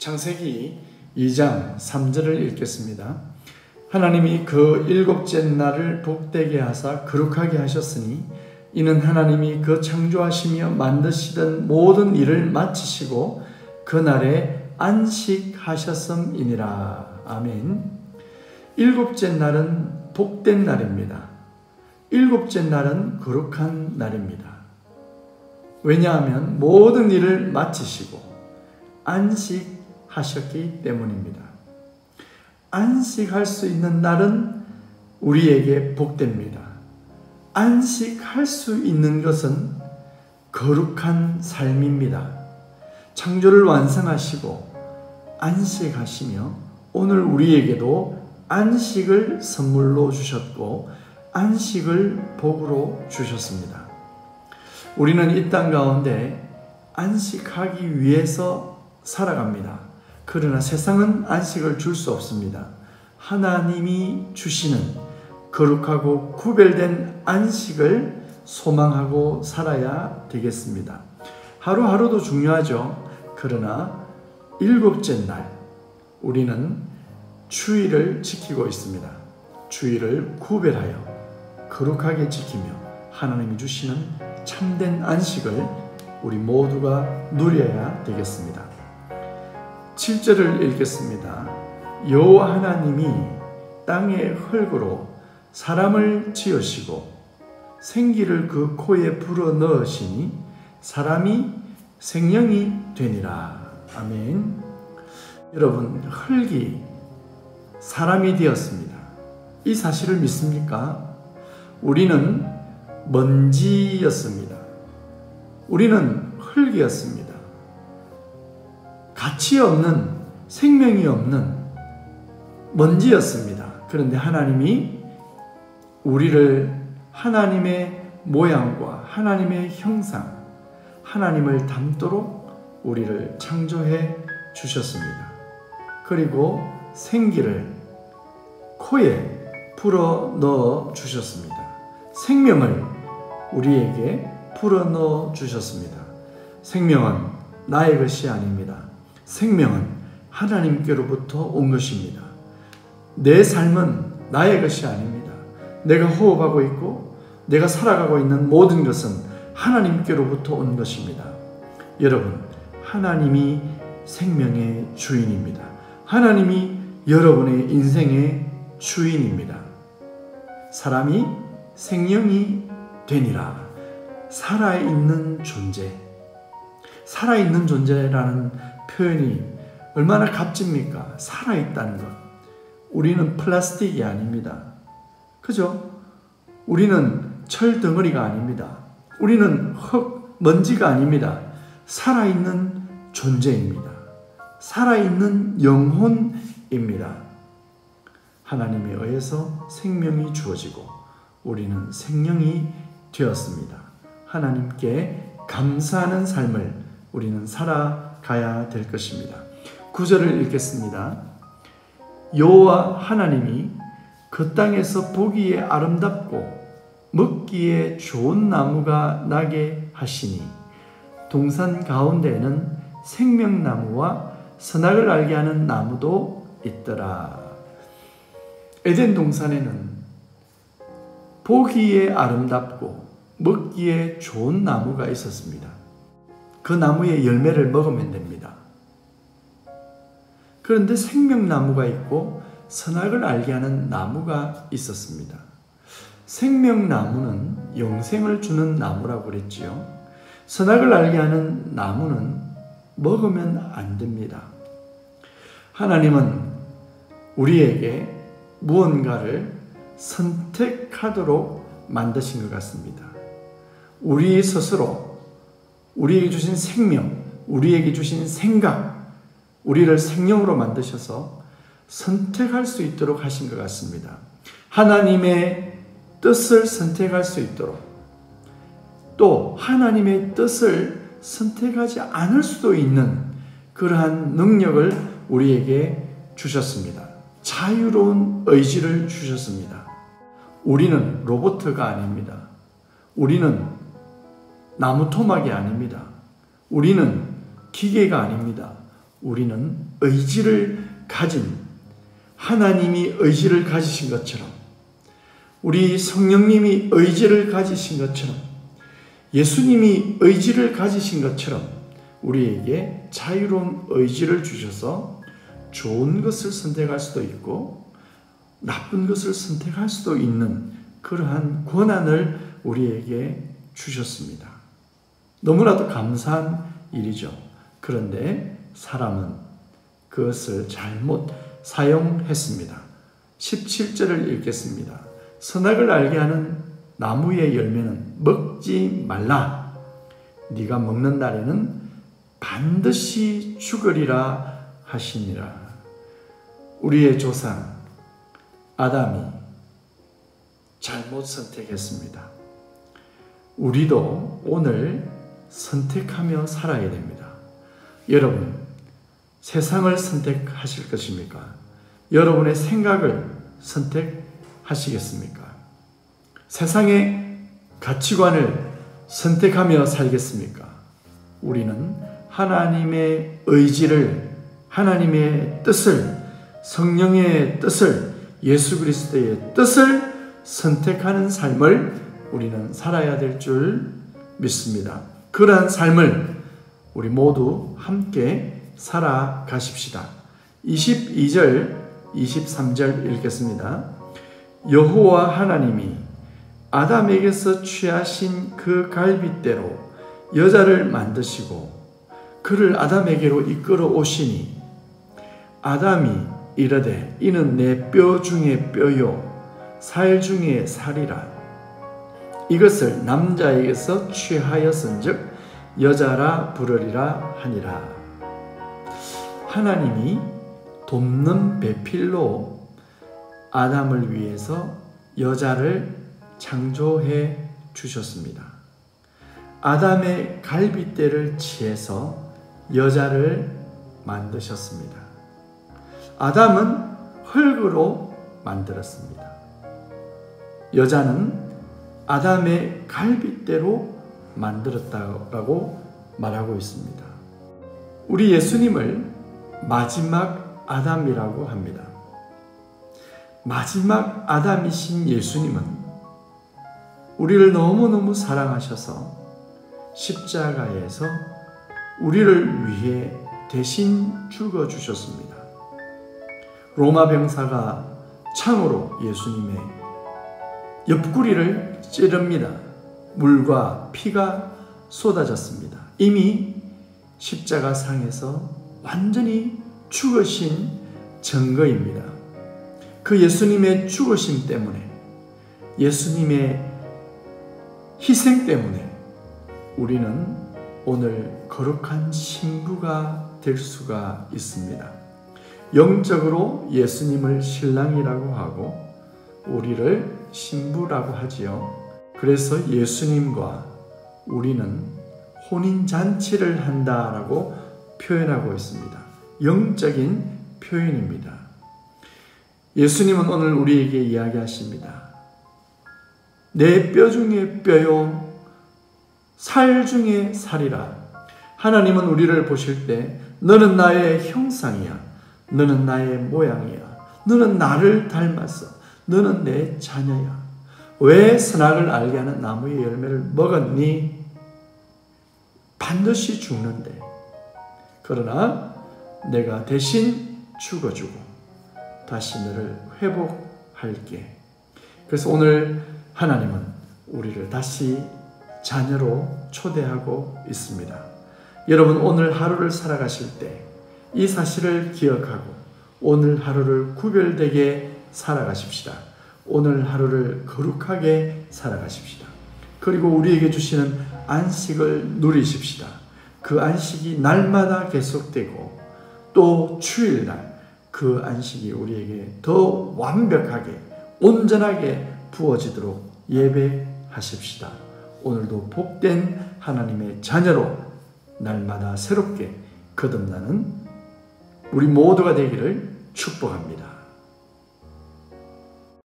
창세기 2장 3절을 읽겠습니다. 하나님이 그 일곱째 날을 복되게 하사 거룩하게 하셨으니 이는 하나님이 그 창조하시며 만드시던 모든 일을 마치시고 그날에 안식하셨음이니라. 아멘. 일곱째 날은 복된 날입니다. 일곱째 날은 거룩한 날입니다. 왜냐하면 모든 일을 마치시고 안식하셨기 때문입니다. 안식할 수 있는 날은 우리에게 복됩니다. 안식할 수 있는 것은 거룩한 삶입니다. 창조를 완성하시고 안식하시며 오늘 우리에게도 안식을 선물로 주셨고 안식을 복으로 주셨습니다. 우리는 이 땅 가운데 안식하기 위해서 살아갑니다. 그러나 세상은 안식을 줄 수 없습니다. 하나님이 주시는 거룩하고 구별된 안식을 소망하고 살아야 되겠습니다. 하루하루도 중요하죠. 그러나 일곱째 날 우리는 주일을 지키고 있습니다. 주일을 구별하여 거룩하게 지키며 하나님이 주시는 참된 안식을 우리 모두가 누려야 되겠습니다. 7절을 읽겠습니다. 여호와 하나님이 땅의 흙으로 사람을 지으시고 생기를 그 코에 불어 넣으시니 사람이 생명이 되니라. 아멘. 여러분, 흙이 사람이 되었습니다. 이 사실을 믿습니까? 우리는 먼지였습니다. 우리는 흙이었습니다. 가치 없는, 생명이 없는 먼지였습니다. 그런데 하나님이 우리를 하나님의 모양과 하나님의 형상, 하나님을 닮도록 우리를 창조해 주셨습니다. 그리고 생기를 코에 불어 넣어 주셨습니다. 생명을 우리에게 불어 넣어 주셨습니다. 생명은 나의 것이 아닙니다. 생명은 하나님께로부터 온 것입니다. 내 삶은 나의 것이 아닙니다. 내가 호흡하고 있고 내가 살아가고 있는 모든 것은 하나님께로부터 온 것입니다. 여러분, 하나님이 생명의 주인입니다. 하나님이 여러분의 인생의 주인입니다. 사람이 생명이 되니라. 살아있는 존재. 살아있는 존재라는 표현이 얼마나 값집니까? 살아있다는 것. 우리는 플라스틱이 아닙니다. 그죠? 우리는 철 덩어리가 아닙니다. 우리는 흙, 먼지가 아닙니다. 살아있는 존재입니다. 살아있는 영혼입니다. 하나님에 의해서 생명이 주어지고 우리는 생명이 되었습니다. 하나님께 감사하는 삶을 우리는 살아가야 될 것입니다. 9절을 읽겠습니다. 여호와 하나님이 그 땅에서 보기에 아름답고 먹기에 좋은 나무가 나게 하시니 동산 가운데에는 생명나무와 선악을 알게 하는 나무도 있더라. 에덴 동산에는 보기에 아름답고 먹기에 좋은 나무가 있었습니다. 그 나무의 열매를 먹으면 됩니다. 그런데 생명나무가 있고 선악을 알게 하는 나무가 있었습니다. 생명나무는 영생을 주는 나무라고 그랬지요. 선악을 알게 하는 나무는 먹으면 안 됩니다. 하나님은 우리에게 무언가를 선택하도록 만드신 것 같습니다. 우리 스스로 우리에게 주신 생명, 우리에게 주신 생각, 우리를 생명으로 만드셔서 선택할 수 있도록 하신 것 같습니다. 하나님의 뜻을 선택할 수 있도록, 또 하나님의 뜻을 선택하지 않을 수도 있는 그러한 능력을 우리에게 주셨습니다. 자유로운 의지를 주셨습니다. 우리는 로봇가 아닙니다. 우리는 나무 토막이 아닙니다. 우리는 기계가 아닙니다. 우리는 의지를 가진, 하나님이 의지를 가지신 것처럼, 우리 성령님이 의지를 가지신 것처럼, 예수님이 의지를 가지신 것처럼 우리에게 자유로운 의지를 주셔서 좋은 것을 선택할 수도 있고 나쁜 것을 선택할 수도 있는 그러한 권한을 우리에게 주셨습니다. 너무나도 감사한 일이죠. 그런데 사람은 그것을 잘못 사용했습니다. 17절을 읽겠습니다. 선악을 알게 하는 나무의 열매는 먹지 말라. 네가 먹는 날에는 반드시 죽으리라 하시니라. 우리의 조상 아담이 잘못 선택했습니다. 우리도 오늘 선택하며 살아야 됩니다. 여러분, 세상을 선택하실 것입니까? 여러분의 생각을 선택하시겠습니까? 세상의 가치관을 선택하며 살겠습니까? 우리는 하나님의 의지를, 하나님의 뜻을, 성령의 뜻을, 예수 그리스도의 뜻을 선택하는 삶을 우리는 살아야 될 줄 믿습니다. 그러한 삶을 우리 모두 함께 살아가십시다. 22절, 23절 읽겠습니다. 여호와 하나님이 아담에게서 취하신 그 갈빗대로 여자를 만드시고 그를 아담에게로 이끌어 오시니 아담이 이르되 이는 내 뼈 중에 뼈요 살 중에 살이라. 이것을 남자에게서 취하였은즉 여자라 부르리라 하니라. 하나님이 돕는 배필로 아담을 위해서 여자를 창조해 주셨습니다. 아담의 갈빗대를 취해서 여자를 만드셨습니다. 아담은 흙으로 만들었습니다. 여자는 아담의 갈빗대로 만들었다고 말하고 있습니다. 우리 예수님을 마지막 아담이라고 합니다. 마지막 아담이신 예수님은 우리를 너무너무 사랑하셔서 십자가에서 우리를 위해 대신 죽어주셨습니다. 로마 병사가 창으로 예수님의 옆구리를 찌릅니다. 물과 피가 쏟아졌습니다. 이미 십자가 상에서 완전히 죽으신 증거입니다. 그 예수님의 죽으심 때문에, 예수님의 희생 때문에 우리는 오늘 거룩한 신부가 될 수가 있습니다. 영적으로 예수님을 신랑이라고 하고 우리를 신부라고 하지요. 그래서 예수님과 우리는 혼인잔치를 한다라고 표현하고 있습니다. 영적인 표현입니다. 예수님은 오늘 우리에게 이야기하십니다. 내 뼈 중에 뼈요 살 중에 살이라. 하나님은 우리를 보실 때 너는 나의 형상이야. 너는 나의 모양이야. 너는 나를 닮았어. 너는 내 자녀야. 왜 선악을 알게 하는 나무의 열매를 먹었니? 반드시 죽는데. 그러나 내가 대신 죽어주고 다시 너를 회복할게. 그래서 오늘 하나님은 우리를 다시 자녀로 초대하고 있습니다. 여러분, 오늘 하루를 살아가실 때 이 사실을 기억하고 오늘 하루를 구별되게 살아가십시다. 오늘 하루를 거룩하게 살아가십시다. 그리고 우리에게 주시는 안식을 누리십시다. 그 안식이 날마다 계속되고 또 주일날 그 안식이 우리에게 더 완벽하게 온전하게 부어지도록 예배하십시다. 오늘도 복된 하나님의 자녀로 날마다 새롭게 거듭나는 우리 모두가 되기를 축복합니다.